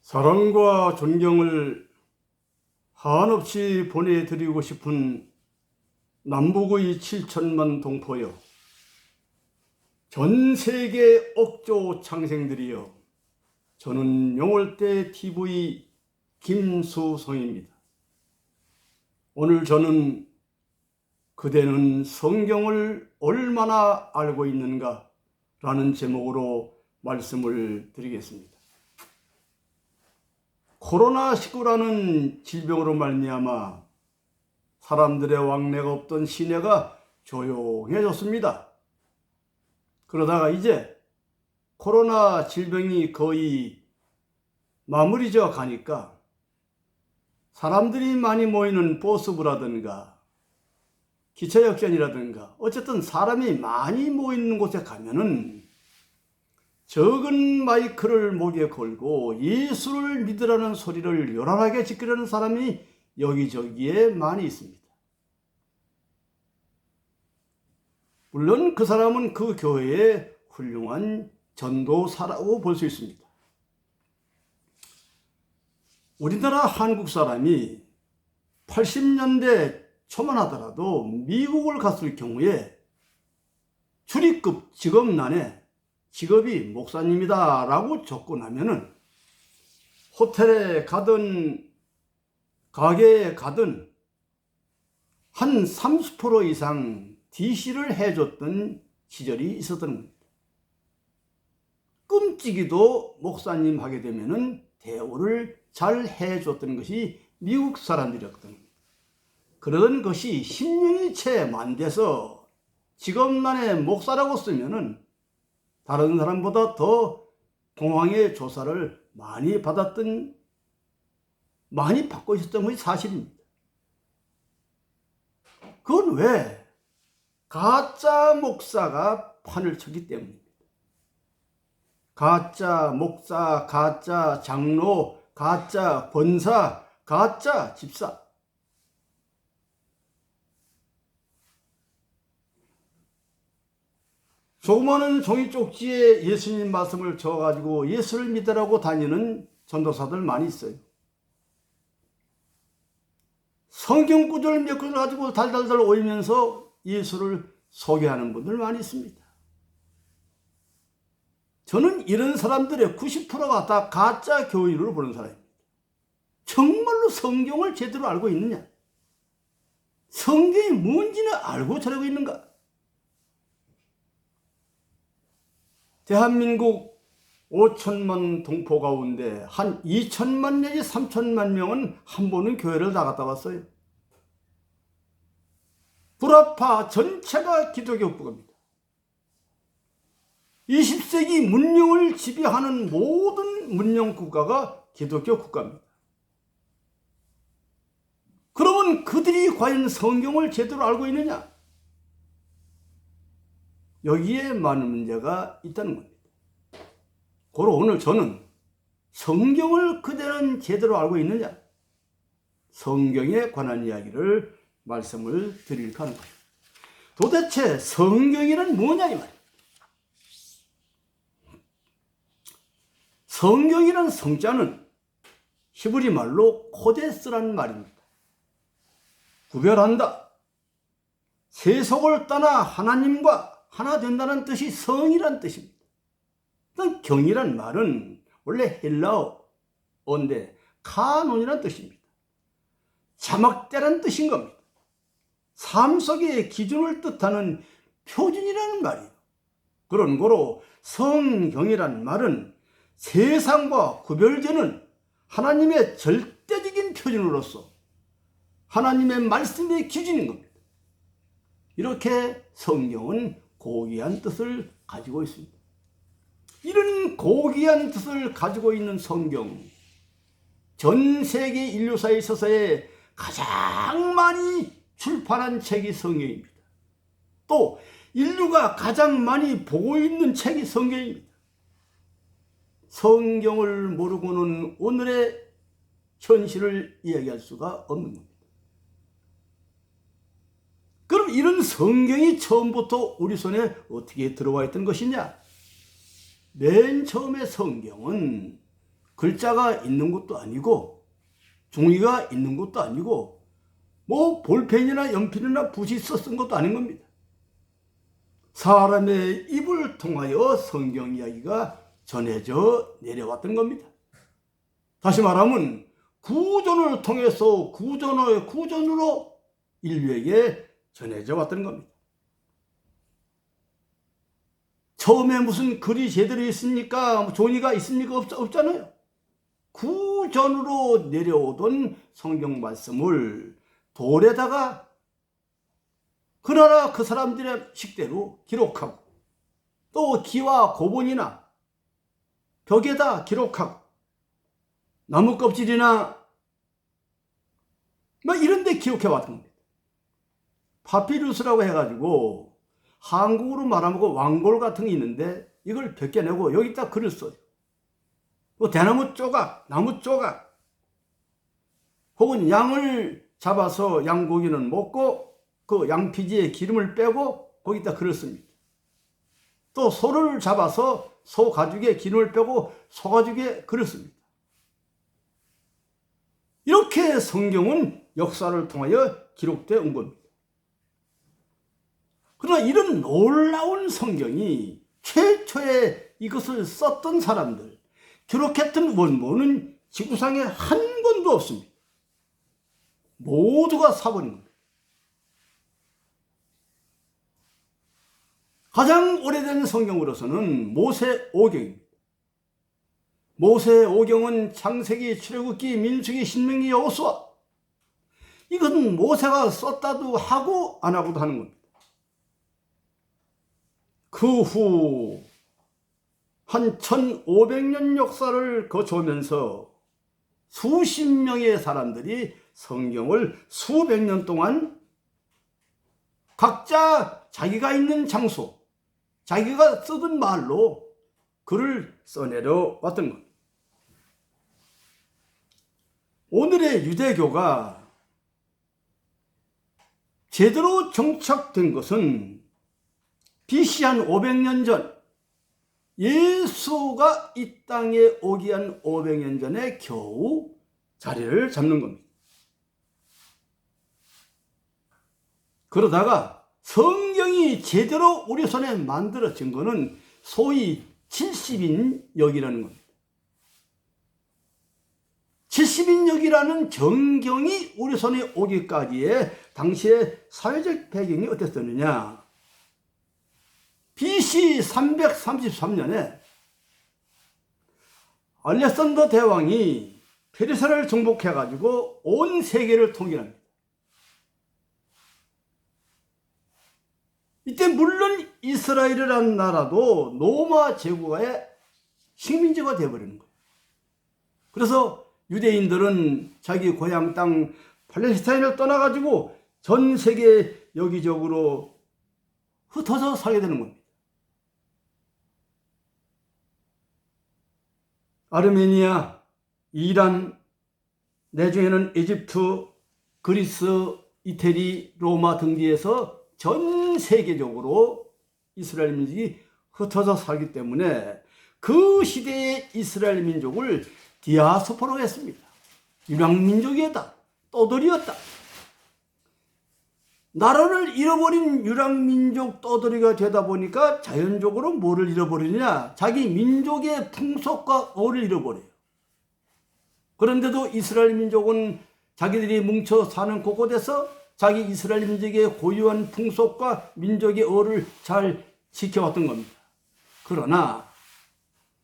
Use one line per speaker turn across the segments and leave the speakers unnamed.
사랑과 존경을 한없이 보내드리고 싶은 남북의 7천만 동포여, 전 세계 억조 창생들이여, 저는 용월대 TV 김수성입니다. 오늘 저는 그대는 성경을 얼마나 알고 있는가 라는 제목으로 말씀을 드리겠습니다. 코로나19라는 질병으로 말미암아 사람들의 왕래가 없던 시내가 조용해졌습니다. 그러다가 이제 코로나 질병이 거의 마무리져 가니까 사람들이 많이 모이는 버스부라든가 기차역전이라든가 어쨌든 사람이 많이 모이는 곳에 가면은 적은 마이크를 목에 걸고 예수를 믿으라는 소리를 요란하게 지키려는 사람이 여기저기에 많이 있습니다. 물론 그 사람은 그 교회의 훌륭한 전도사라고 볼 수 있습니다. 우리나라 한국 사람이 80년대 초만 하더라도 미국을 갔을 경우에 출입국 직업란에 직업이 목사님이다 라고 적고 나면은 호텔에 가든 가게에 가든 한 30% 이상 DC를 해줬던 시절이 있었던 겁니다. 끔찍이도 목사님 하게 되면은 대우를 잘 해줬던 것이 미국 사람들이었던 겁니다. 그런 것이 10년이 채 만돼서 직업란에 목사라고 쓰면은 다른 사람보다 더 공황의 조사를 많이 받고 있었던 것이 사실입니다. 그건 왜? 가짜 목사가 판을 쳤기 때문입니다. 가짜 목사, 가짜 장로, 가짜 권사, 가짜 집사. 조그마한 종이 쪽지에 예수님 말씀을 적어가지고 예수를 믿으라고 다니는 전도사들 많이 있어요. 성경 구절 몇 구절 가지고 달달달 오이면서 예수를 소개하는 분들 많이 있습니다. 저는 이런 사람들의 90%가 다 가짜 교인으로 보는 사람입니다. 정말로 성경을 제대로 알고 있느냐? 성경이 뭔지는 알고 저러고 있는가? 대한민국 5천만 동포 가운데 한 2천만 내지 3천만 명은 한 번은 교회를 나갔다 왔어요. 불합파 전체가 기독교 국가입니다. 20세기 문명을 지배하는 모든 문명 국가가 기독교 국가입니다. 그러면 그들이 과연 성경을 제대로 알고 있느냐? 여기에 많은 문제가 있다는 겁니다. 고로 오늘 저는 성경을 그대는 제대로 알고 있느냐? 성경에 관한 이야기를 말씀을 드릴까 하는 거예요. 도대체 성경이란 뭐냐 이 말이에요. 성경이란 성자는 히브리 말로 코데스라는 말입니다. 구별한다. 세속을 떠나 하나님과 하나 된다는 뜻이 성이란 뜻입니다. 경이란 말은 원래 헬라어인데 카논이란 뜻입니다. 자막대란 뜻인 겁니다. 삶 속의 기준을 뜻하는 표준이라는 말이에요. 그런 거로 성경이란 말은 세상과 구별되는 하나님의 절대적인 표준으로서 하나님의 말씀의 기준인 겁니다. 이렇게 성경은 고귀한 뜻을 가지고 있습니다. 이런 고귀한 뜻을 가지고 있는 성경, 전 세계 인류사에 있어서의 가장 많이 출판한 책이 성경입니다. 또 인류가 가장 많이 보고 있는 책이 성경입니다. 성경을 모르고는 오늘의 현실을 이야기할 수가 없는 겁니다. 그럼 이런 성경이 처음부터 우리 손에 어떻게 들어와 있던 것이냐? 맨 처음에 성경은 글자가 있는 것도 아니고 종이가 있는 것도 아니고 뭐 볼펜이나 연필이나 붓이 쓴 것도 아닌 겁니다. 사람의 입을 통하여 성경 이야기가 전해져 내려왔던 겁니다. 다시 말하면 구전을 통해서 구전으로 인류에게 전해져 왔던 겁니다. 처음에 무슨 글이 제대로 있습니까? 종이가 있습니까? 없잖아요. 구전으로 내려오던 성경 말씀을 돌에다가 그 나라 그 사람들의 식대로 기록하고 또 기와 고본이나 벽에다 기록하고 나무 껍질이나 뭐 이런 데 기록해 왔던 겁니다. 파피루스라고 해가지고 한국으로 말하면 왕골 같은 게 있는데 이걸 벗겨내고 여기다 글을 써요. 또 대나무 조각, 나무 조각, 혹은 양을 잡아서 양고기는 먹고 그 양피지에 기름을 빼고 거기다 글을 씁니다. 또 소를 잡아서 소 가죽에 기름을 빼고 소 가죽에 글을 씁니다. 이렇게 성경은 역사를 통하여 기록되어 온 겁니다. 그러나 이런 놀라운 성경이 최초에 이것을 썼던 사람들, 기록했던 원본은 지구상에 한 권도 없습니다. 모두가 사버린 겁니다. 가장 오래된 성경으로서는 모세오경입니다. 모세오경은 창세기, 출애굽기, 민수기, 신명기, 여호수아, 이것은 모세가 썼다도 하고 안 하고도 하는 겁니다. 그 후 한 1500년 역사를 거쳐오면서 수십 명의 사람들이 성경을 수백 년 동안 각자 자기가 있는 장소, 자기가 쓰던 말로 글을 써내려 왔던 겁니다. 오늘의 유대교가 제대로 정착된 것은 BC 한 500년 전, 예수가 이 땅에 오기 한 500년 전에 겨우 자리를 잡는 겁니다. 그러다가 성경이 제대로 우리 손에 만들어진 것은 소위 70인역이라는 겁니다. 70인역이라는 정경이 우리 손에 오기까지의 당시의 사회적 배경이 어땠었느냐? BC 333년에 알렉산더 대왕이 페르시아를 정복해가지고 온 세계를 통일합니다. 이때 물론 이스라엘이라는 나라도 로마 제국의 식민지가 되어버리는 거예요. 그래서 유대인들은 자기 고향 땅 팔레스타인을 떠나가지고 전 세계 여기저기로 흩어져 살게 되는 겁니다. 아르메니아, 이란, 내중에는 이집트, 그리스, 이태리, 로마 등지에서 전 세계적으로 이스라엘 민족이 흩어져 살기 때문에 그 시대의 이스라엘 민족을 디아스포라고 했습니다. 유랑민족이었다, 떠돌이였다. 나라를 잃어버린 유랑민족 떠돌이가 되다 보니까 자연적으로 뭐를 잃어버리냐? 자기 민족의 풍속과 어를 잃어버려요. 그런데도 이스라엘 민족은 자기들이 뭉쳐 사는 곳곳에서 자기 이스라엘 민족의 고유한 풍속과 민족의 어를 잘 지켜왔던 겁니다. 그러나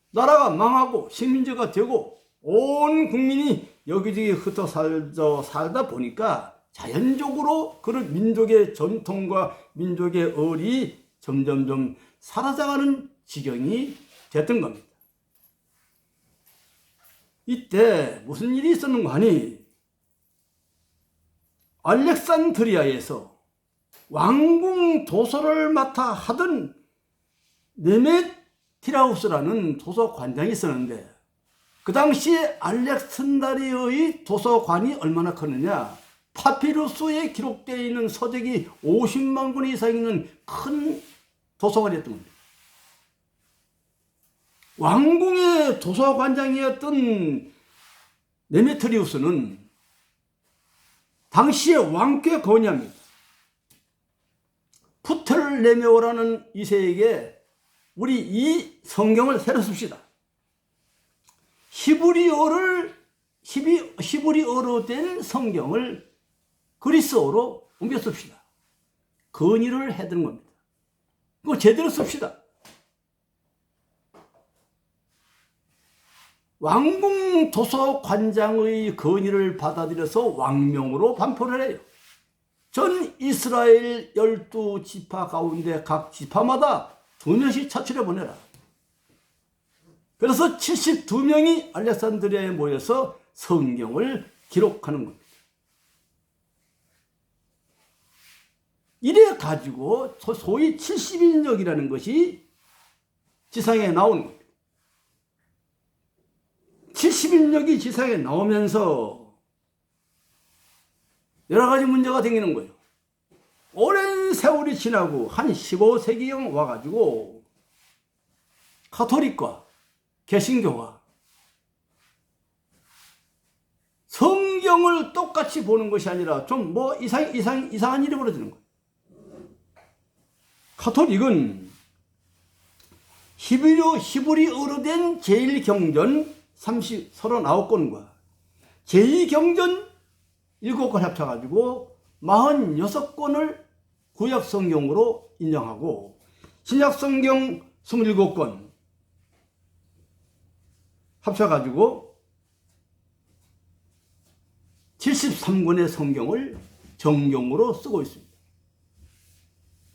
나라가 망하고 식민지가 되고 온 국민이 여기저기 흩어 살다 보니까 자연적으로 그런 민족의 전통과 민족의 어리 점점점 사라져가는 지경이 됐던 겁니다. 이때 무슨 일이 있었는가 하니 알렉산드리아에서 왕궁 도서를 맡아 하던 네메티라우스라는 도서관장이 있었는데 그 당시에 알렉산드리아의 도서관이 얼마나 컸느냐? 파피루스에 기록되어 있는 서적이 50만 권 이상 있는 큰 도서관이었던 겁니다. 왕궁의 도서관장이었던 데메트리우스는 당시의 왕께 건의합니다. 프텔레메오라는 이세에게 우리 이 성경을 새로 씁시다. 히브리어로 된 성경을 그리스어로 옮겨 씁시다. 건의를 해드는 겁니다. 그거 제대로 씁시다. 왕궁 도서관장의 건의를 받아들여서 왕명으로 반포를 해요. 전 이스라엘 12지파 가운데 각 지파마다 2명씩 차출해 보내라. 그래서 72명이 알렉산드리아에 모여서 성경을 기록하는 겁니다. 이래 가지고 소위 70인역이라는 것이 지상에 나오는 겁니다. 70인역이 지상에 나오면서 여러 가지 문제가 생기는 거예요. 오랜 세월이 지나고 한 15세기경 와가지고 가톨릭과 개신교가 성경을 똑같이 보는 것이 아니라 좀 이상한 일이 벌어지는 거예요. 가톨릭은 히브리어로 된 제1경전 39권과 제2경전 7권 합쳐가지고 46권을 구약성경으로 인정하고 신약성경 27권 합쳐가지고 73권의 성경을 정경으로 쓰고 있습니다.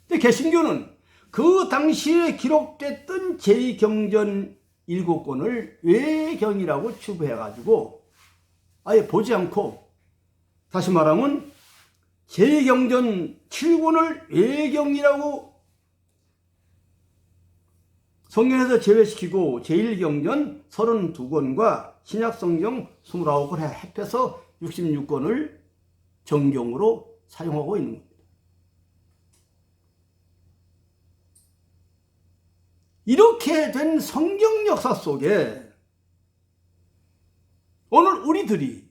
근데 개신교는 그 당시에 기록됐던 제2경전 7권을 외경이라고 추부해가지고 아예 보지 않고, 다시 말하면 제2경전 7권을 외경이라고 성경에서 제외시키고 제1경전 32권과 신약성경 29권 합해서 66권을 정경으로 사용하고 있는 겁니다. 이렇게 된 성경 역사 속에 오늘 우리들이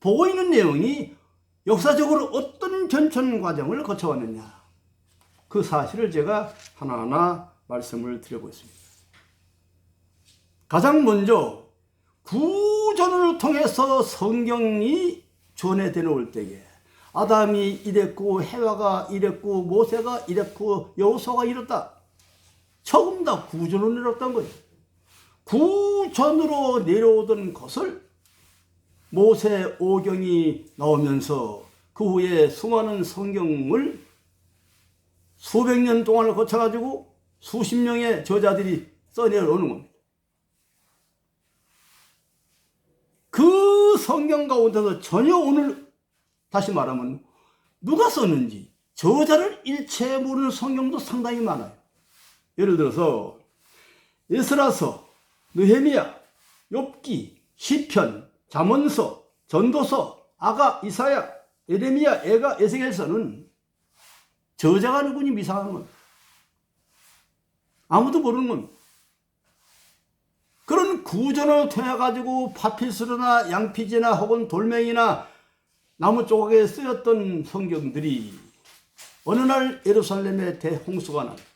보고 있는 내용이 역사적으로 어떤 전천 과정을 거쳐왔느냐, 그 사실을 제가 하나하나 말씀을 드려보겠습니다. 가장 먼저 구전을 통해서 성경이 전해되어 올 때에 아담이 이랬고 해와가 이랬고 모세가 이랬고 여호수아가 이랬다, 처음 다 구전으로 내려왔던 거예요. 구전으로 내려오던 것을 모세 오경이 나오면서 그 후에 수많은 성경을 수백 년 동안을 거쳐가지고 수십 명의 저자들이 써내려오는 겁니다. 그 성경 가운데서 전혀 오늘 다시 말하면 누가 썼는지 저자를 일체 모르는 성경도 상당히 많아요. 예를 들어서 에스라서, 느헤미야, 욥기, 시편, 잠언서, 전도서, 아가, 이사야, 예레미야, 에가, 에스겔서는 저자가 누구니 미상한 겁니다. 아무도 모르는 겁니다. 그런 구전을 통해 가지고 파피스루나 양피지나 혹은 돌멩이나 나무 조각에 쓰였던 성경들이 어느 날 예루살렘에 대홍수가 납니다.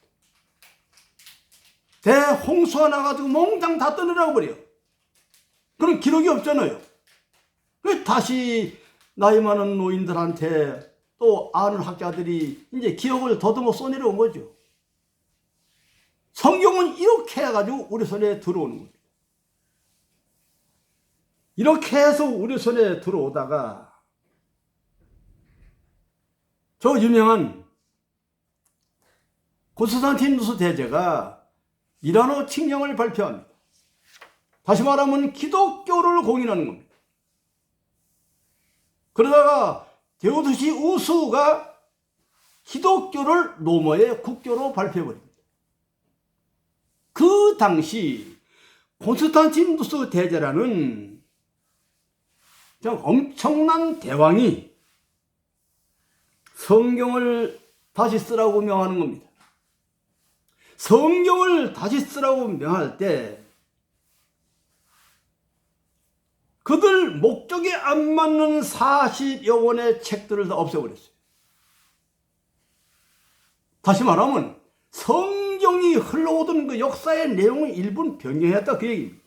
대홍수가 나가지고 몽땅 다 떠내려 버려요. 그런 기록이 없잖아요. 그래서 다시 나이 많은 노인들한테 또 아는 학자들이 이제 기억을 더듬어 써내려온 거죠. 성경은 이렇게 해가지고 우리 손에 들어오는 겁니다. 이렇게 해서 우리 손에 들어오다가 저 유명한 콘스탄티누스 대제가 미라노 칙령을 발표합니다. 다시 말하면 기독교를 공인하는 겁니다. 그러다가 데오도시 우수가 기독교를 로마의 국교로 발표해버립니다. 그 당시 콘스탄티누스 대제라는 엄청난 대왕이 성경을 다시 쓰라고 명하는 겁니다. 성경을 다시 쓰라고 명할 때 그들 목적에 안 맞는 40여 권의 책들을 다 없애버렸어요. 다시 말하면 성경이 흘러오던 그 역사의 내용을 일부는 변경했다, 그 얘기입니다.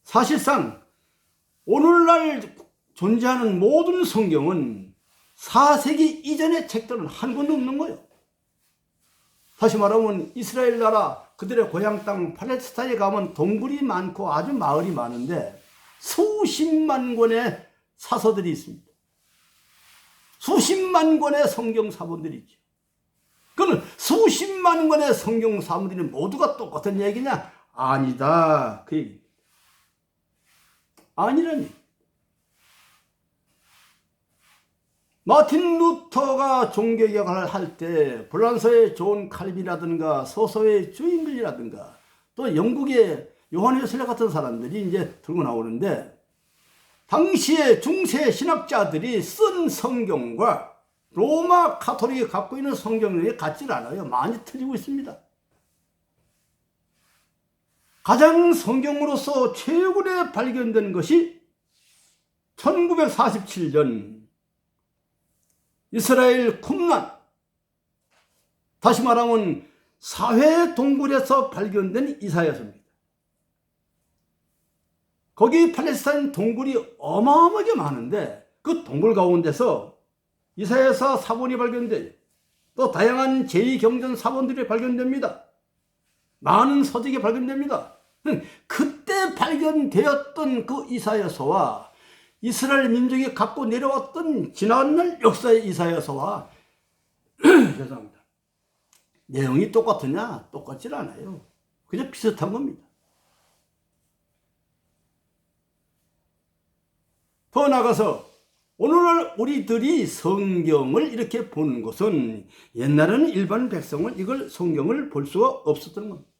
사실상 오늘날 존재하는 모든 성경은 4세기 이전의 책들은 한 권도 없는 거예요. 다시 말하면 이스라엘 나라 그들의 고향 땅 팔레스타인에 가면 동굴이 많고 아주 마을이 많은데 수십만 권의 사서들이 있습니다. 수십만 권의 성경 사본들이 있죠. 그러면 수십만 권의 성경 사본들이 모두가 똑같은 얘기냐? 아니다, 그 얘기입니다. 아니라니. 마틴 루터가 종교개혁을 할 때 프랑스의 존 칼빈이라든가 서서의 주인글이라든가 또 영국의 요한 웨슬리 같은 사람들이 이제 들고 나오는데, 당시의 중세 신학자들이 쓴 성경과 로마 가톨릭이 갖고 있는 성경이 같지 않아요. 많이 틀리고 있습니다. 가장 성경으로서 최근에 발견된 것이 1947년 이스라엘 쿰란, 다시 말하면 사회 동굴에서 발견된 이사야서입니다. 거기 팔레스타인 동굴이 어마어마하게 많은데 그 동굴 가운데서 이사야서 사본이 발견돼요. 또 다양한 제2경전 사본들이 발견됩니다. 많은 서적이 발견됩니다. 그때 발견되었던 그 이사야서와 이스라엘 민족이 갖고 내려왔던 지난날 역사의 이사야서와 죄송합니다. 내용이 똑같으냐? 똑같지 않아요. 그냥 비슷한 겁니다. 더 나아가서 오늘날 우리들이 성경을 이렇게 보는 것은 옛날에는 일반 백성은 이걸 성경을 볼 수가 없었던 겁니다.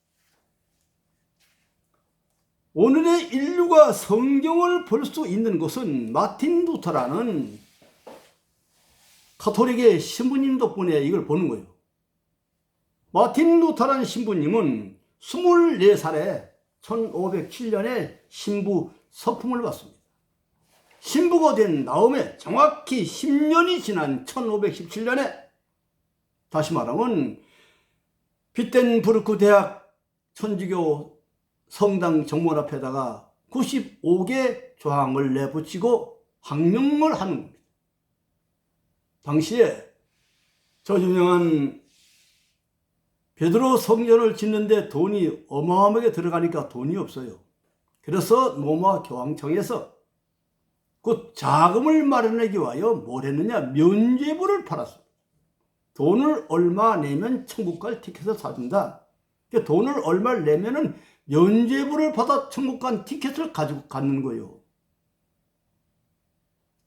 오늘의 인류가 성경을 볼 수 있는 것은 마틴 루터라는 가톨릭의 신부님 덕분에 이걸 보는 거예요. 마틴 루터라는 신부님은 24살에 1507년에 신부 서품을 받습니다. 신부가 된 다음에 정확히 10년이 지난 1517년에 다시 말하면 비텐부르크 대학 천주교 성당 정문 앞에다가 95개 조항을 내붙이고 항명을 하는 겁니다. 당시에 저 유명한 베드로 성전을 짓는데 돈이 어마어마하게 들어가니까 돈이 없어요. 그래서 로마 교황청에서 그 자금을 마련하기 위하여 뭘 했느냐? 면죄부를 팔았습니다. 돈을 얼마 내면 천국 갈 티켓을 사준다. 그러니까 돈을 얼마를 내면은 면죄부를 받아 천국 간 티켓을 가지고 가는 거예요.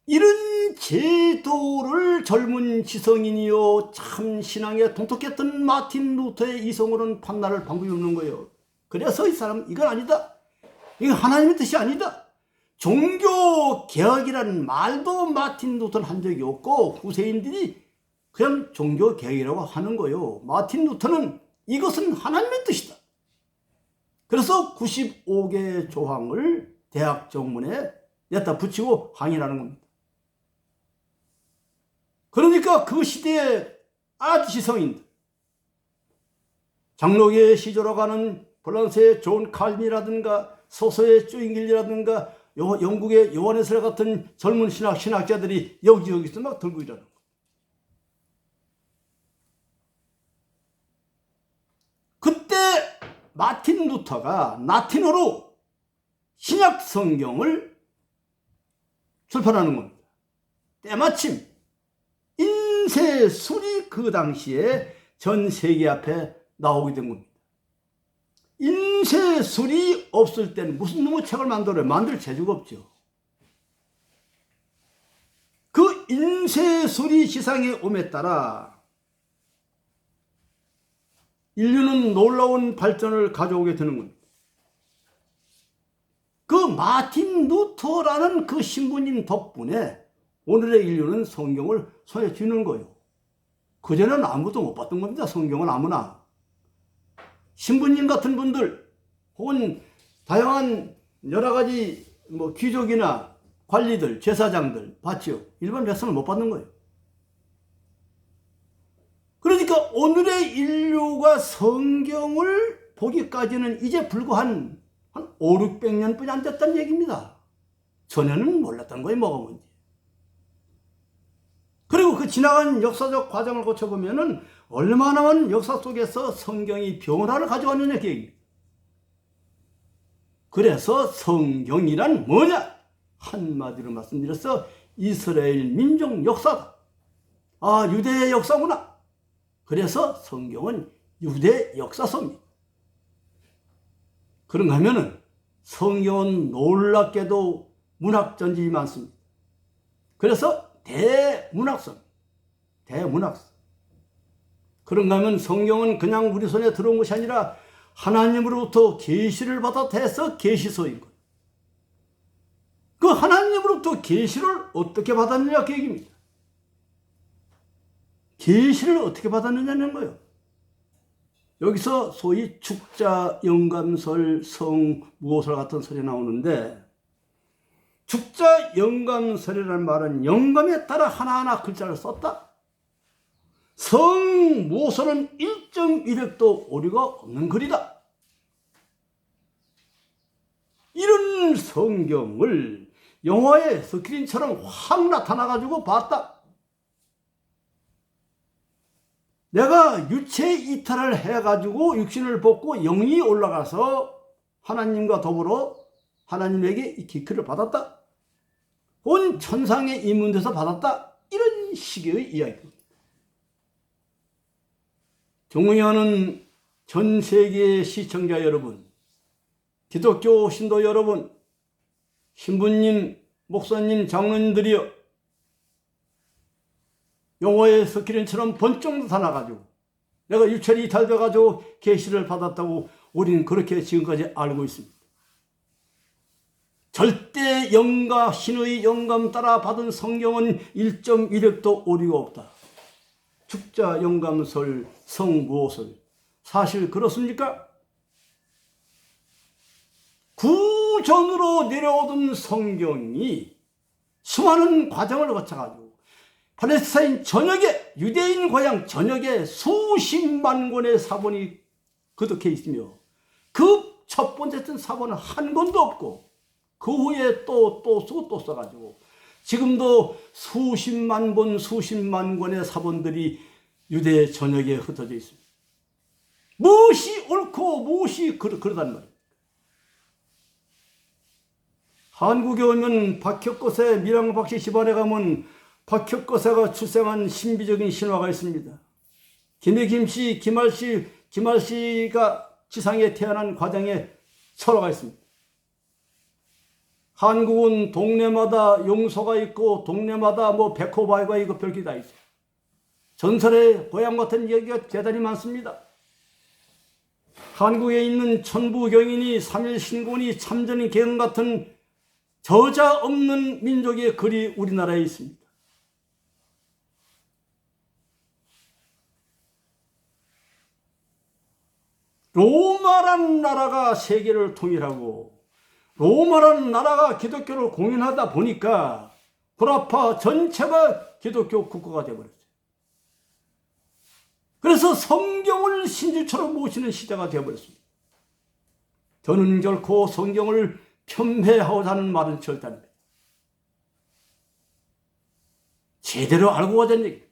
이런 제도를 젊은 지성인이요 참 신앙에 동톡했던 마틴 루터의 이성으로는 판단할 방법이 없는 거예요. 그래서 이 사람 이건 아니다. 이건 하나님의 뜻이 아니다. 종교 개혁이라는 말도 마틴 루터는 한 적이 없고 후세인들이 그냥 종교 개혁이라고 하는 거예요. 마틴 루터는 이것은 하나님의 뜻이다. 그래서 95개 조항을 대학 정문에 냈다 붙이고 항의하는 겁니다. 그러니까 그 시대의 아지성인들, 장로계 시조라고 하는 프랑스의 존 칼빈이라든가 서서의 쭈잉길이라든가 영국의 요한 웨슬리 같은 젊은 신학자들이 여기저기서 막 들고 일하는 거예요. 그때 마틴 루터가 라틴어로 신약 성경을 출판하는 겁니다. 때마침 인쇄술이 그 당시에 전 세계 앞에 나오게 된 겁니다. 인쇄술이 없을 때는 무슨 놈의 책을 만들어요? 만들 재주가 없죠. 그 인쇄술이 시상에 옴에 따라 인류는 놀라운 발전을 가져오게 되는 겁니다. 그 마틴 루터라는 그 신부님 덕분에 오늘의 인류는 성경을 손에 쥐는 거예요. 그전에는 아무도 못 봤던 겁니다. 성경은 아무나. 신부님 같은 분들 혹은 다양한 여러 가지 귀족이나 관리들, 제사장들 받지요. 일반 백성은 못 받는 거예요. 그러니까 오늘의 인류가 성경을 보기까지는 이제 불과 한 5, 600년 뿐이 안 됐다는 얘기입니다. 전에는 몰랐던 거예요, 뭐가 뭔지. 그리고 그 지나간 역사적 과정을 거쳐보면은 얼마나 많은 역사 속에서 성경이 변화를 가져왔느냐 그 얘기입니다. 그래서 성경이란 뭐냐? 한마디로 말씀드려서 이스라엘 민족 역사다. 아, 유대의 역사구나. 그래서 성경은 유대 역사서입니다. 그런가 하면은 성경은 놀랍게도 문학 전집이 많습니다. 그래서 대문학서. 그런가 하면 성경은 그냥 우리 손에 들어온 것이 아니라 하나님으로부터 계시를 받아 해서 계시서인 것. 그 하나님으로부터 계시를 어떻게 받았느냐 그 얘기입니다. 계시를 어떻게 받았느냐는 거예요. 여기서 소위 축자, 영감설, 성무호설 같은 설이 나오는데, 축자, 영감설이라는 말은 영감에 따라 하나하나 글자를 썼다. 성무호설은 1.1획도 오류가 없는 글이다. 이런 성경을 영화의 스크린처럼 확 나타나가지고 봤다. 내가 유체 이탈을 해가지고 육신을 벗고 영이 올라가서 하나님과 더불어 하나님에게 이 기크를 받았다. 온 천상에 입문돼서 받았다. 이런 식의 이야기입니다. 존경하는 전 세계의 시청자 여러분, 기독교 신도 여러분, 신부님, 목사님, 장로님들이여, 영화의 스크린처럼 번쩍 나타나가지고 내가 유체를 이탈돼가지고 계시를 받았다고 우리는 그렇게 지금까지 알고 있습니다. 절대 영감, 신의 영감 따라 받은 성경은 1.1획도 오류가 없다. 축자, 영감설, 성무호설, 사실 그렇습니까? 구전으로 내려오던 성경이 수많은 과정을 거쳐가지고 팔레스타인 전역에, 유대인 고향 전역에 수십만 권의 사본이 거듭해 있으며 그 첫 번째 사본은 한 권도 없고 그 후에 또 쓰고 또 써가지고 지금도 수십만 권의 사본들이 유대 전역에 흩어져 있습니다. 무엇이 옳고 무엇이 그러단 말이에요. 한국에 오면 박혁거세 밀양박씨 집안에 가면 박혁거세가 출생한 신비적인 신화가 있습니다. 김해김씨, 김할씨가 지상에 태어난 과정에 설화가 있습니다. 한국은 동네마다 용소가 있고 동네마다 백호바위가 있고 별게 다 있어요. 전설의 고향 같은 이야기가 대단히 많습니다. 한국에 있는 천부경인이 삼일신곤이 참전이 개헌 같은 저자 없는 민족의 글이 우리나라에 있습니다. 로마라는 나라가 세계를 통일하고 로마라는 나라가 기독교를 공인하다 보니까 구라파 전체가 기독교 국가가 되어버렸어요. 그래서 성경을 신주처럼 모시는 시대가 되어버렸습니다. 저는 결코 성경을 편배하고자 하는 말은 절대 아닙니다. 제대로 알고 가자는 얘기입니다.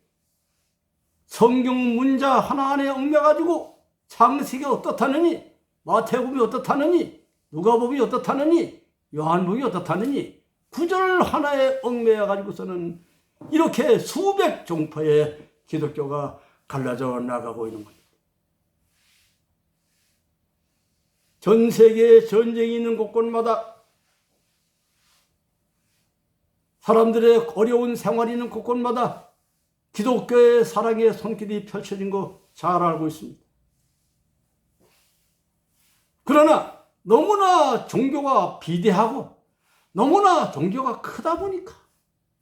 성경 문자 하나하나에 얽매가지고 창세기 어떻다느니, 마태복음이 어떻다느니, 누가복음이 어떻다느니, 요한복음이 어떻다느니 구절 하나에 얽매여가지고서는 이렇게 수백 종파의 기독교가 갈라져 나가고 있는 겁니다. 전 세계에 전쟁이 있는 곳곳마다 사람들의 어려운 생활이 있는 곳곳마다 기독교의 사랑의 손길이 펼쳐진 거 잘 알고 있습니다. 그러나 너무나 종교가 비대하고 너무나 종교가 크다 보니까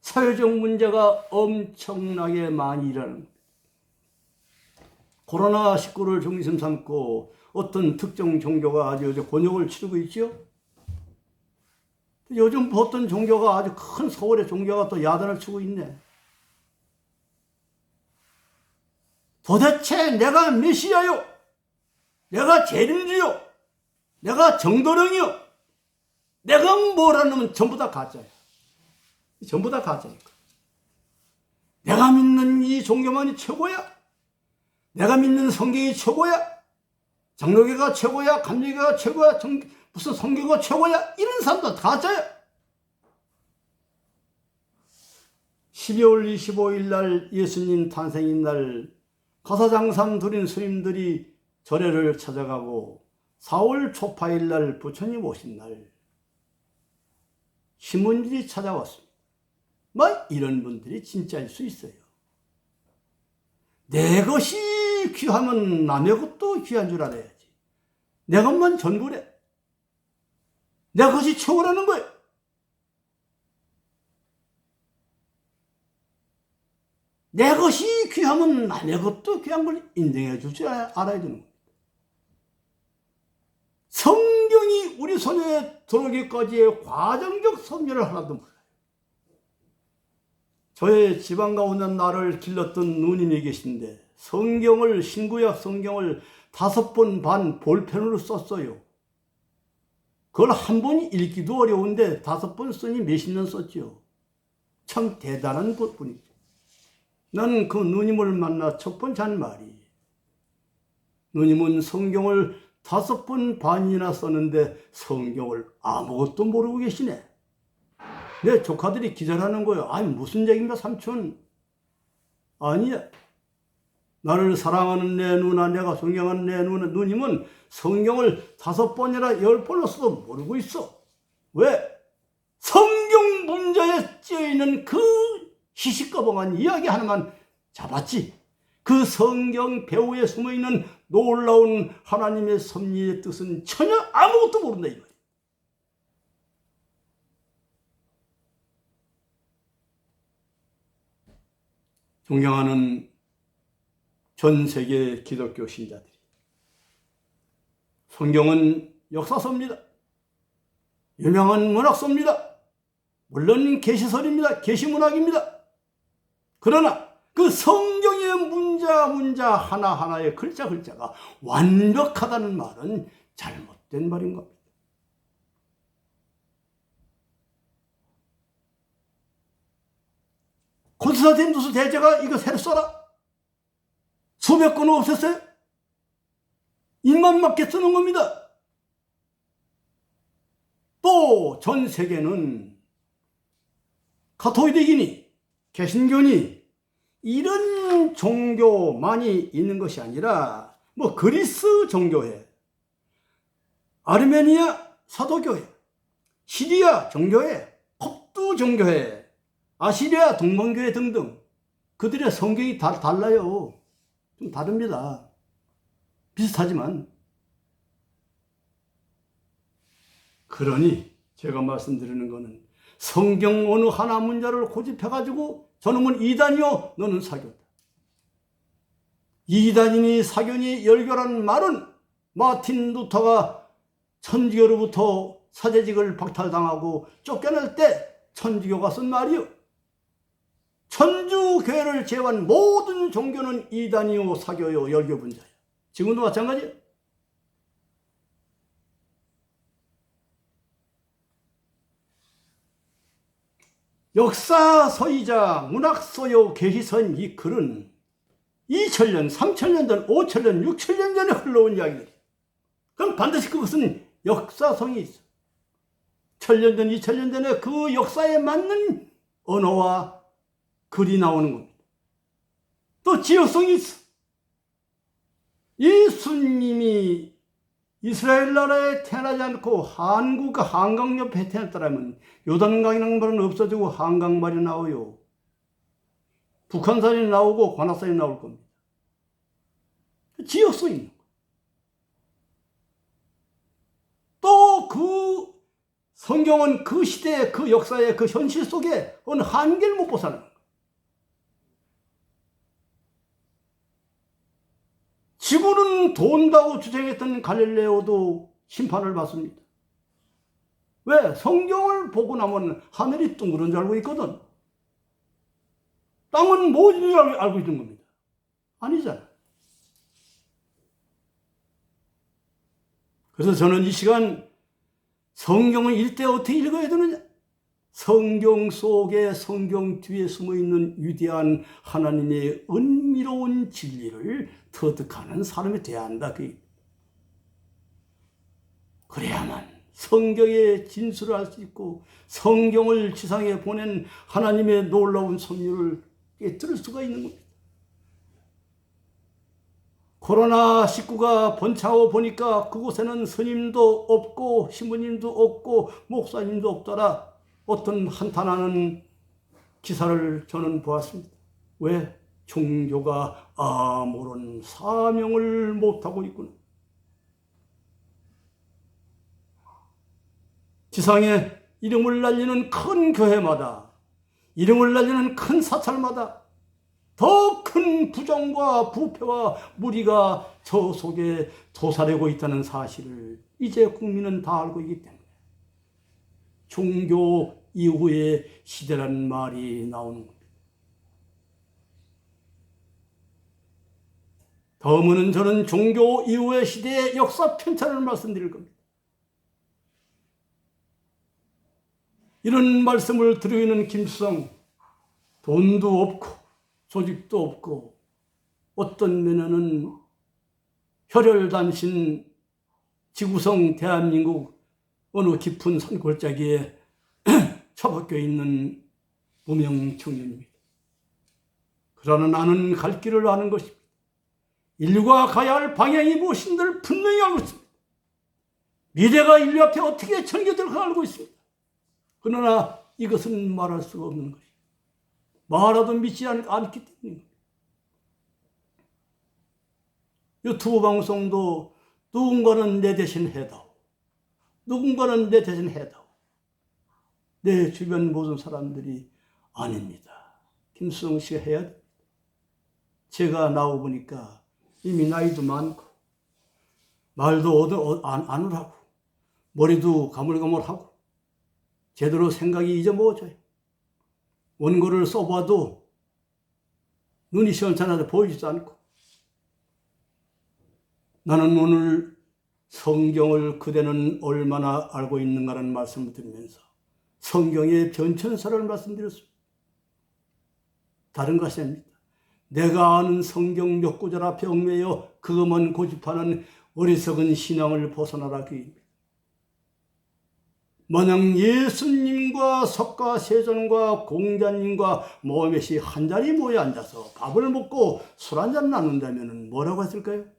사회적 문제가 엄청나게 많이 일어나는 겁니다. 코로나19를 중심 삼고 어떤 특정 종교가 아주 곤욕을 치르고 있지요. 요즘 어떤 종교가 아주 큰 서울의 종교가 또 야단을 치고 있네. 도대체 내가 메시아요? 내가 재림주요? 내가 정도령이요? 내가 뭐라는 전부 다 가짜야. 전부 다 가짜니까. 내가 믿는 이 종교만이 최고야? 내가 믿는 성경이 최고야? 장로교가 최고야? 감리교가 최고야? 무슨 성교가 최고야? 이런 사람도 다 가짜야. 12월 25일 날 예수님 탄생인 날 가사장상 드린 스님들이 절에를 찾아가고 4월 초파일 날 부처님 오신 날 신문들이 찾아왔습니다. 이런 분들이 진짜일 수 있어요. 내 것이 귀하면 남의 것도 귀한 줄 알아야지. 내 것만 전부래. 내 것이 최고라는 거예요. 내 것이 귀하면 남의 것도 귀한 걸 인정해 줄 줄 알아야 되는 겁니다. 성경이 우리 손에 들어오기까지의 과정적 섭리를 하나도 몰라요. 저의 지방 가운데 나를 길렀던 누님이 계신데 성경을, 신구약 성경을 5번 반 볼펜으로 썼어요. 그걸 한 번 읽기도 어려운데 5번 쓰니 몇십 년 썼죠. 참 대단한 분이죠. 나는 그 누님을 만나 첫 번째 한 말이, 누님은 성경을 5번 반이나 썼는데 성경을 아무것도 모르고 계시네. 내 조카들이 기절하는 거예요. 아니 무슨 얘기입니까 삼촌? 아니야. 나를 사랑하는 내 누나, 내가 존경하는 내 누님은 성경을 5번이나 10번을 써도 모르고 있어. 왜? 성경 문자에 찌어있는 그 시시꺼벙한 이야기 하나만 잡았지. 그 성경 배후에 숨어있는 놀라운 하나님의 섭리의 뜻은 전혀 아무것도 모른다 이 말이야. 존경하는 전 세계 기독교 신자들이, 성경은 역사서입니다. 유명한 문학서입니다. 물론 계시설입니다. 계시문학입니다. 그러나 그 성경의 문자 하나하나의 글자가 완벽하다는 말은 잘못된 말인 겁니다. 콘스탄티누스 대제가 이거 새로 써라? 수백 권은 없었어요? 입만 맞게 쓰는 겁니다. 또 전 세계는 가톨릭이니 개신교니 이런 종교만이 있는 것이 아니라 그리스 종교회, 아르메니아 사도교회, 시리아 종교회, 콥트 종교회, 아시리아 동방교회 등등 그들의 성경이 다 달라요. 좀 다릅니다. 비슷하지만. 그러니 제가 말씀드리는 것은 성경 어느 하나 문자를 고집해가지고 저놈은 이단이요 너는 사교다. 이단이니 사교니 열교라는 말은 마틴 루터가 천주교로부터 사제직을 박탈당하고 쫓겨날 때 천주교가 쓴 말이요. 천주교회를 제외한 모든 종교는 이단이요 사교요 열교 분자예요. 지금도 마찬가지예요. 역사서이자 문학서요 계시서인 이 글은 2000년, 3000년 전, 5000년, 6000년 전에 흘러온 이야기들이에요. 그럼 반드시 그것은 역사성이 있어. 1000년 전, 2000년 전에 그 역사에 맞는 언어와 글이 나오는 겁니다. 또 지역성이 있어. 예수님이 이스라엘 나라에 태어나지 않고 한국 한강 옆에 태어났다면 요단강이라는 말은 없어지고 한강말이 나와요. 북한산이 나오고 관악산이 나올 겁니다. 지역성이 있는 거예요. 또 그 성경은 그 시대의 그 역사의 그 현실 속에 어느 한계를 못 벗어나는 거예요. 지구는 성경은 돈다고 주장했던 갈릴레오도 심판을 받습니다. 왜? 성경을 보고 나면 하늘이 둥그런 줄 알고 있거든. 땅은 모든 줄 알고 있는 겁니다. 아니잖아. 그래서 저는 이 시간 성경을 읽을 때 어떻게 읽어야 되느냐? 성경 속에, 성경 뒤에 숨어있는 위대한 하나님의 은밀로운 진리를 터득하는 사람이 되어야 한다. 그래야만 성경의 진술을 알 수 있고 성경을 지상에 보낸 하나님의 놀라운 섭리를 깨뜨릴 수가 있는 겁니다. 코로나19가 번창하고 보니까 그곳에는 스님도 없고 신부님도 없고 목사님도 없더라. 어떤 한탄하는 기사를 저는 보았습니다. 왜? 종교가 아무런 사명을 못하고 있구나. 지상에 이름을 날리는 큰 교회마다, 이름을 날리는 큰 사찰마다 더 큰 부정과 부패와 무리가 저 속에 도사리고 있다는 사실을 이제 국민은 다 알고 있기 때문에 종교 이후의 시대라는 말이 나오는 겁니다. 다음은 저는 종교 이후의 시대의 역사 편찬을 말씀드릴 겁니다. 이런 말씀을 드리고 있는 김수성, 돈도 없고 조직도 없고 어떤 면에는 혈혈단신 지구성 대한민국 어느 깊은 산골짜기에 처박혀 있는 무명 청년입니다. 그러나 나는 갈 길을 아는 것입니다. 인류가 가야 할 방향이 무엇인지를 분명히 알고 있습니다. 미래가 인류 앞에 어떻게 전개될까 알고 있습니다. 그러나 이것은 말할 수가 없는 것입니다. 말하도 믿지 않기 때문입니다. 유튜브 방송도 누군가는 내 대신 해다오. 누군가는 내 대신 해다오. 내 주변 모든 사람들이 아닙니다. 김수성 씨가 해야 됩니다. 제가 나오고 보니까 이미 나이도 많고 말도 안으라고 머리도 가물가물하고 제대로 생각이 잊어먹어져요. 원고를 써봐도 눈이 시원찮아서 보이지도 않고 나는 오늘 성경을 그대는 얼마나 알고 있는가라는 말씀을 드리면서 성경의 변천사를 말씀드렸습니다. 다른 것이 아닙니다. 내가 아는 성경 몇 구절 앞에 얽매여 그것만 고집하는 어리석은 신앙을 벗어나라 그입니다. 만약 예수님과 석가세존과 공자님과 모하멧이 한자리 모여 앉아서 밥을 먹고 술 한잔 나눈다면 뭐라고 했을까요?